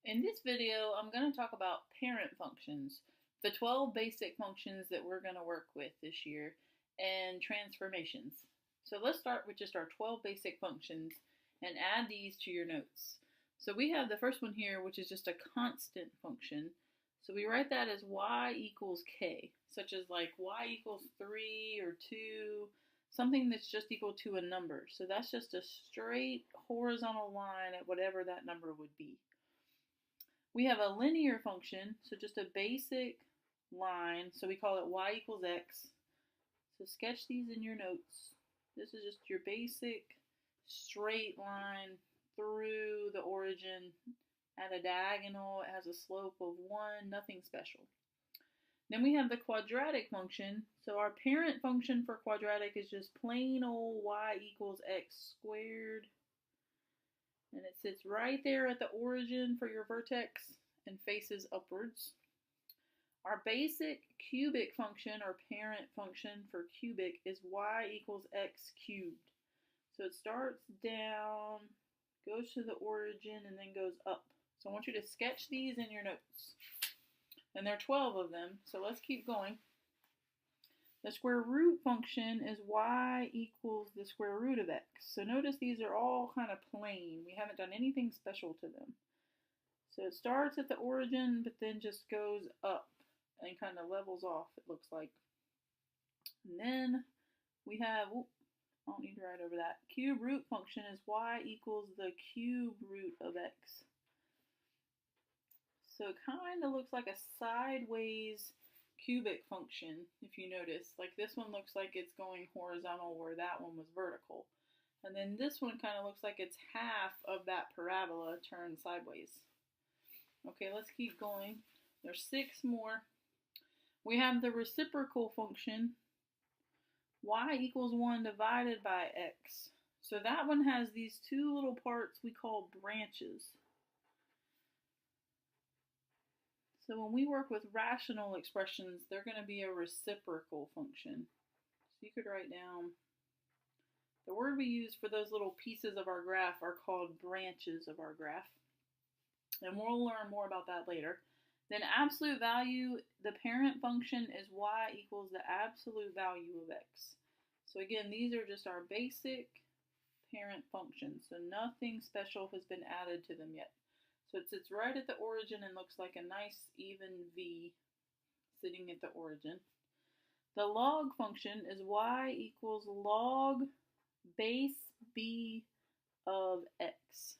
In this video, I'm going to talk about parent functions, the 12 basic functions that we're going to work with this year, and transformations. So let's start with just our 12 basic functions and add these to your notes. So we have the first one here, which is just a constant function. So we write that as y equals k, such as like y equals 3 or 2, something that's just equal to a number. So that's just a straight horizontal line at whatever that number would be. We have a linear function, so just a basic line, so we call it y equals x. So sketch these in your notes. This is just your basic straight line through the origin at a diagonal. It has a slope of 1, nothing special. Then we have the quadratic function. So our parent function for quadratic is just plain old y equals x squared. And it sits right there at the origin for your vertex and faces upwards. Our basic cubic function or parent function for cubic is y equals x cubed. So it starts down, goes to the origin, and then goes up. So I want you to sketch these in your notes. And there are 12 of them, so let's keep going. The square root function is y equals the square root of x. So notice these are all kind of plain. We haven't done anything special to them. So it starts at the origin, but then just goes up and kind of levels off, it looks like. And then we have, I don't need to write over that. Cube root function is y equals the cube root of x. So it kind of looks like a sideways cubic function, if you notice. Like this one looks like it's going horizontal where that one was vertical. And then this one kind of looks like it's half of that parabola turned sideways. Okay, let's keep going. There's 6 more. We have the reciprocal function, y equals 1 divided by x. So that one has these 2 little parts we call branches. So when we work with rational expressions, they're going to be a reciprocal function. So you could write down, the word we use for those little pieces of our graph are called branches of our graph. And we'll learn more about that later. Then absolute value, the parent function is y equals the absolute value of x. So again, these are just our basic parent functions. So nothing special has been added to them yet. So it sits right at the origin and looks like a nice even V sitting at the origin. The log function is y equals log base b of x.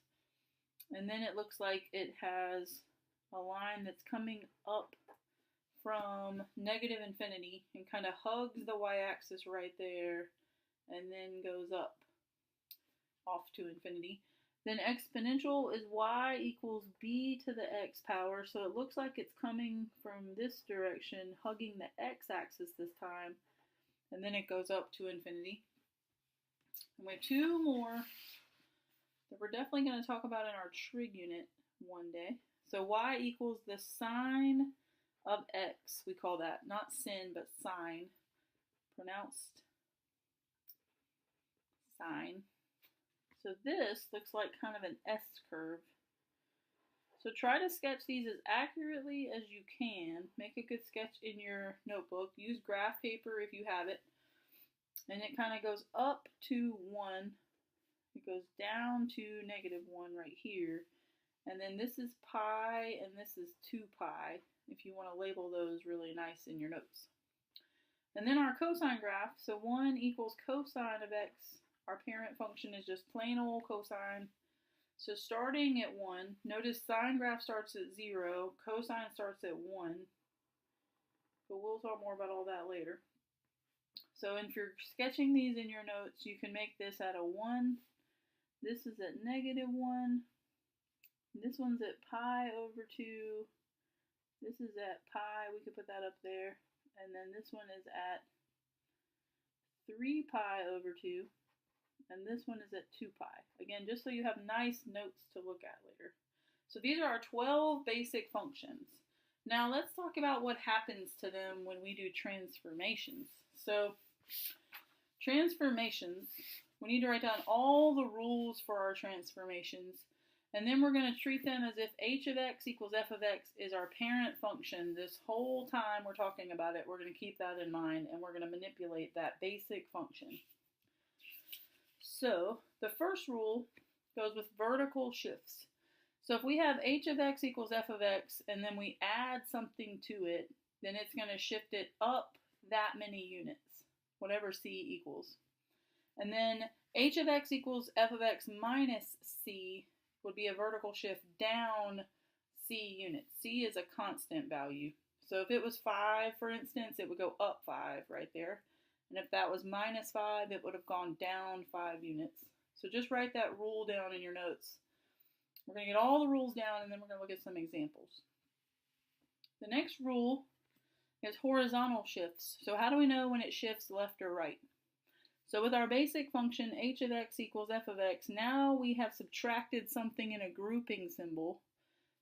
And then it looks like it has a line that's coming up from negative infinity and kind of hugs the y-axis right there and then goes up off to infinity. Then exponential is y equals b to the x power. So it looks like it's coming from this direction, hugging the x-axis this time. And then it goes up to infinity. And we have 2 more that we're definitely going to talk about in our trig unit one day. So y equals the sine of x. We call that not sin, but sine. Pronounced sine. So this looks like kind of an S curve. So try to sketch these as accurately as you can. Make a good sketch in your notebook. Use graph paper if you have it. And it kind of goes up to 1. It goes down to -1 right here. And then this is pi and this is 2 pi, if you want to label those really nice in your notes. And then our cosine graph. So 1 equals cosine of x. Our parent function is just plain old cosine. So starting at 1, notice sine graph starts at 0, cosine starts at 1. But we'll talk more about all that later. So if you're sketching these in your notes, you can make this at a 1. This is at -1. This one's at pi over 2. This is at pi. We could put that up there. And then this one is at 3 pi over 2. And this one is at 2 pi. Again, just so you have nice notes to look at later. So these are our 12 basic functions. Now let's talk about what happens to them when we do transformations. So transformations, we need to write down all the rules for our transformations. And then we're going to treat them as if h of x equals f of x is our parent function. This whole time we're talking about it, we're going to keep that in mind, and we're going to manipulate that basic function. So the first rule goes with vertical shifts. So if we have h of x equals f of x, and then we add something to it, then it's going to shift it up that many units, whatever c equals. And then h of x equals f of x minus c would be a vertical shift down c units. C is a constant value. So if it was 5, for instance, it would go up 5 right there. And if that was minus 5, it would have gone down 5 units. So just write that rule down in your notes. We're going to get all the rules down, and then we're going to look at some examples. The next rule is horizontal shifts. So how do we know when it shifts left or right? So with our basic function, h of x equals f of x, now we have subtracted something in a grouping symbol.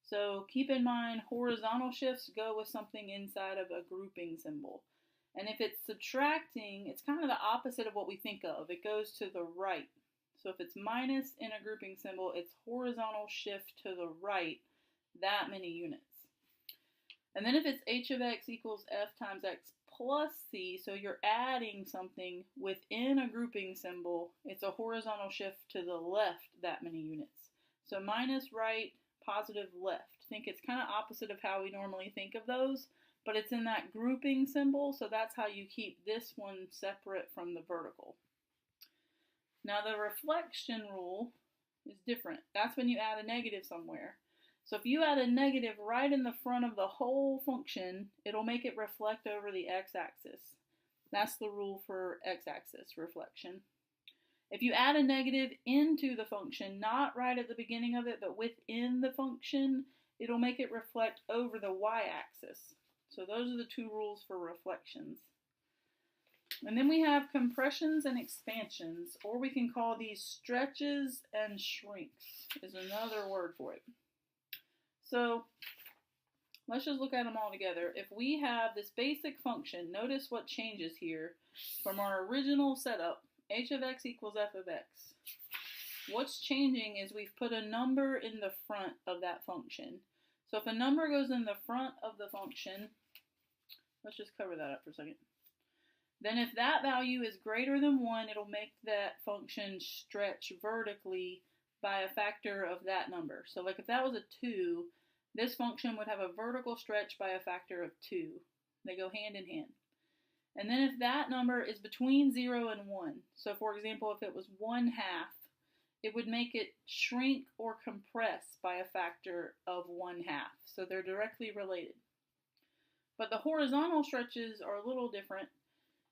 So keep in mind, horizontal shifts go with something inside of a grouping symbol. And if it's subtracting, it's kind of the opposite of what we think of. It goes to the right. So if it's minus in a grouping symbol, it's horizontal shift to the right that many units. And then if it's h of x equals f times x plus c, so you're adding something within a grouping symbol, it's a horizontal shift to the left that many units. So minus right, positive left. Think it's kind of opposite of how we normally think of those, but it's in that grouping symbol, so that's how you keep this one separate from the vertical. Now the reflection rule is different. That's when you add a negative somewhere. So if you add a negative right in the front of the whole function, it'll make it reflect over the x-axis. That's the rule for x-axis reflection. If you add a negative into the function, not right at the beginning of it, but within the function, it'll make it reflect over the y-axis. So those are the two rules for reflections. And then we have compressions and expansions, or we can call these stretches and shrinks, is another word for it. So let's just look at them all together. If we have this basic function, notice what changes here from our original setup, h of x equals f of x. What's changing is we've put a number in the front of that function. So if a number goes in the front of the function, let's just cover that up for a second. Then if that value is greater than 1, it'll make that function stretch vertically by a factor of that number. So like if that was a 2, this function would have a vertical stretch by a factor of 2. They go hand in hand. And then if that number is between 0 and 1, so for example, if it was 1/2, it would make it shrink or compress by a factor of 1/2. So they're directly related. But the horizontal stretches are a little different.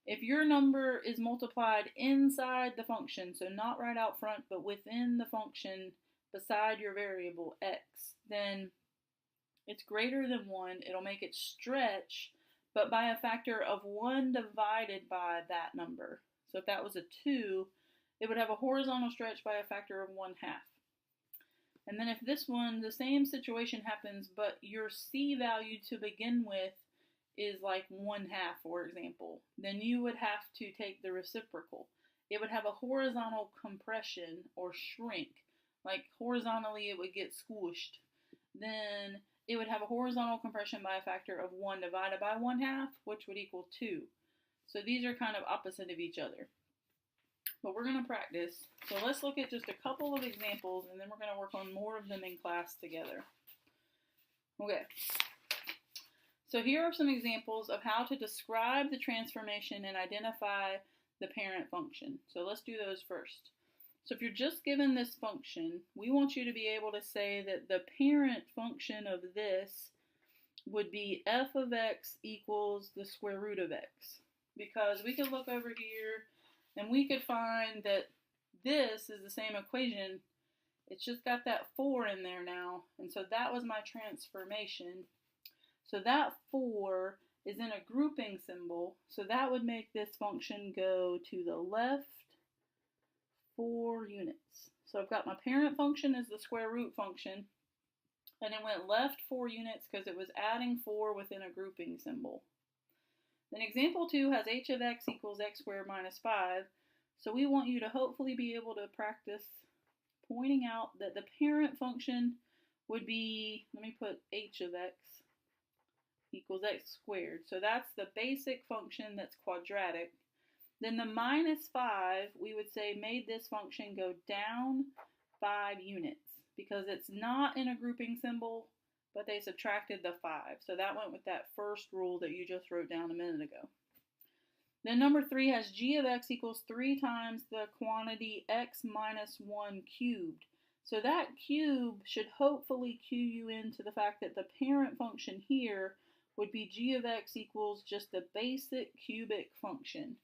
If your number is multiplied inside the function, so not right out front, but within the function beside your variable x, then it's greater than 1. It'll make it stretch, but by a factor of 1 divided by that number. So if that was a 2, it would have a horizontal stretch by a factor of 1/2. And then if this one, the same situation happens, but your c value to begin with is like 1/2, for example, then you would have to take the reciprocal. It would have a horizontal compression or shrink. Like horizontally it would get squished. Then it would have a horizontal compression by a factor of 1 divided by 1/2, which would equal 2. So these are kind of opposite of each other. But we're going to practice. So let's look at just a couple of examples, and then we're going to work on more of them in class together. Okay. So here are some examples of how to describe the transformation and identify the parent function. So let's do those first. So if you're just given this function, we want you to be able to say that the parent function of this would be f of x equals the square root of x. Because we could look over here and we could find that this is the same equation. It's just got that 4 in there now. And so that was my transformation. So that 4 is in a grouping symbol. So that would make this function go to the left 4 units. So I've got my parent function as the square root function. And it went left 4 units because it was adding 4 within a grouping symbol. Then example 2 has h of x equals x squared minus 5. So we want you to hopefully be able to practice pointing out that the parent function would be, let me put h of x equals x squared. So that's the basic function that's quadratic. Then the minus 5, we would say made this function go down 5 units because it's not in a grouping symbol, but they subtracted the 5. So that went with that first rule that you just wrote down a minute ago. Then number 3 has g of x equals 3 times the quantity x minus 1 cubed. So that cube should hopefully cue you into the fact that the parent function here would be g of x equals just the basic cubic function.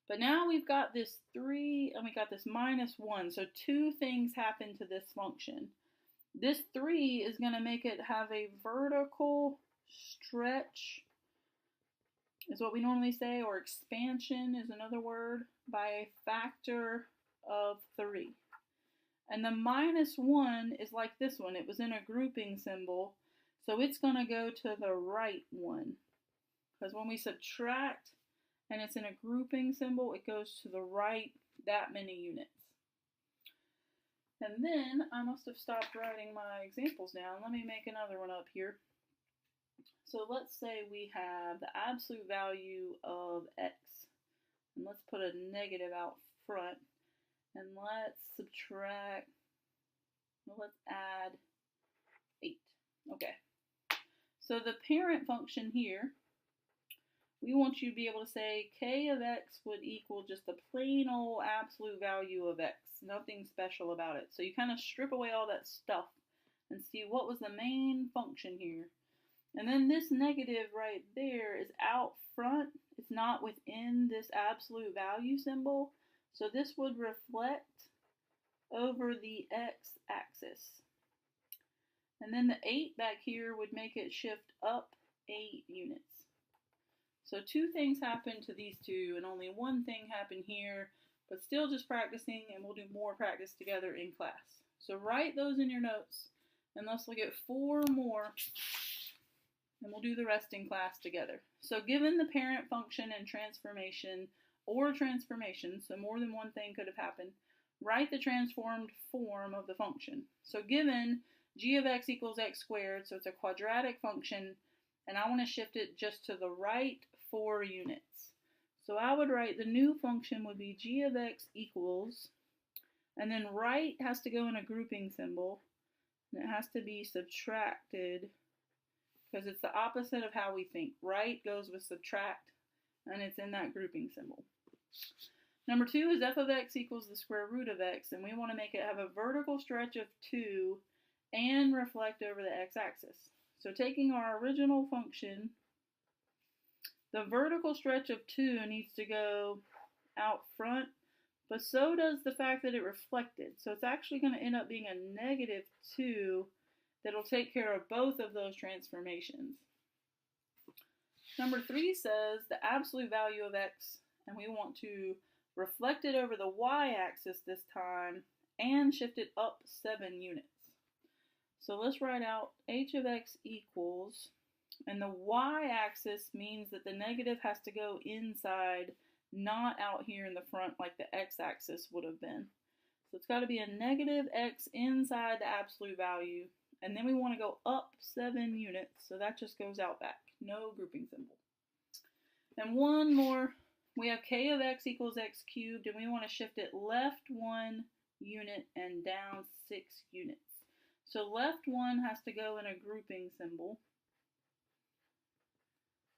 But now we've got this 3 and we got this minus 1. So two things happen to this function. This 3 is going to make it have a vertical stretch, is what we normally say, or expansion is another word, by a factor of 3. And the minus 1 is like this one. It was in a grouping symbol, so it's going to go to the right one. Because when we subtract and it's in a grouping symbol, it goes to the right that many units. And then I must have stopped writing my examples down. Let me make another one up here. So let's say we have the absolute value of x. And let's put a negative out front. And let's subtract, well, let's add 8. Okay. So the parent function here, we want you to be able to say k of x would equal just the plain old absolute value of x. Nothing special about it. So you kind of strip away all that stuff and see what was the main function here. And then this negative right there is out front. It's not within this absolute value symbol. So this would reflect over the x-axis. And then the 8 back here would make it shift up 8 units. So two things happen to these two, and only one thing happened here, but still just practicing, and we'll do more practice together in class. So write those in your notes, and let's look at 4 more, and we'll do the rest in class together. So given the parent function and transformation, or transformation, so more than one thing could have happened, write the transformed form of the function. So given g of x equals x squared, so it's a quadratic function, and I want to shift it just to the right 4 units. So I would write the new function would be g of x equals, and then right has to go in a grouping symbol, and it has to be subtracted, because it's the opposite of how we think. Right goes with subtract, and it's in that grouping symbol. Number 2 is f of x equals the square root of x, and we want to make it have a vertical stretch of 2 and reflect over the x-axis. So taking our original function, the vertical stretch of 2 needs to go out front, but so does the fact that it reflected. So it's actually going to end up being a negative 2 that'll take care of both of those transformations. Number 3 says the absolute value of x, and we want to reflect it over the y-axis this time and shift it up 7 units. So let's write out h of x equals, and the y-axis means that the negative has to go inside, not out here in the front like the x-axis would have been. So it's got to be a negative x inside the absolute value, and then we want to go up 7 units, so that just goes out back, no grouping symbol. And one more, we have k of x equals x cubed, and we want to shift it left 1 unit and down 6 units. So left 1 has to go in a grouping symbol.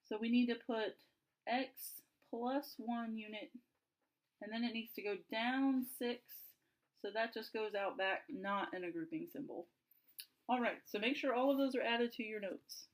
So we need to put x plus 1 unit, and then it needs to go down 6, so that just goes out back, not in a grouping symbol. All right, so make sure all of those are added to your notes.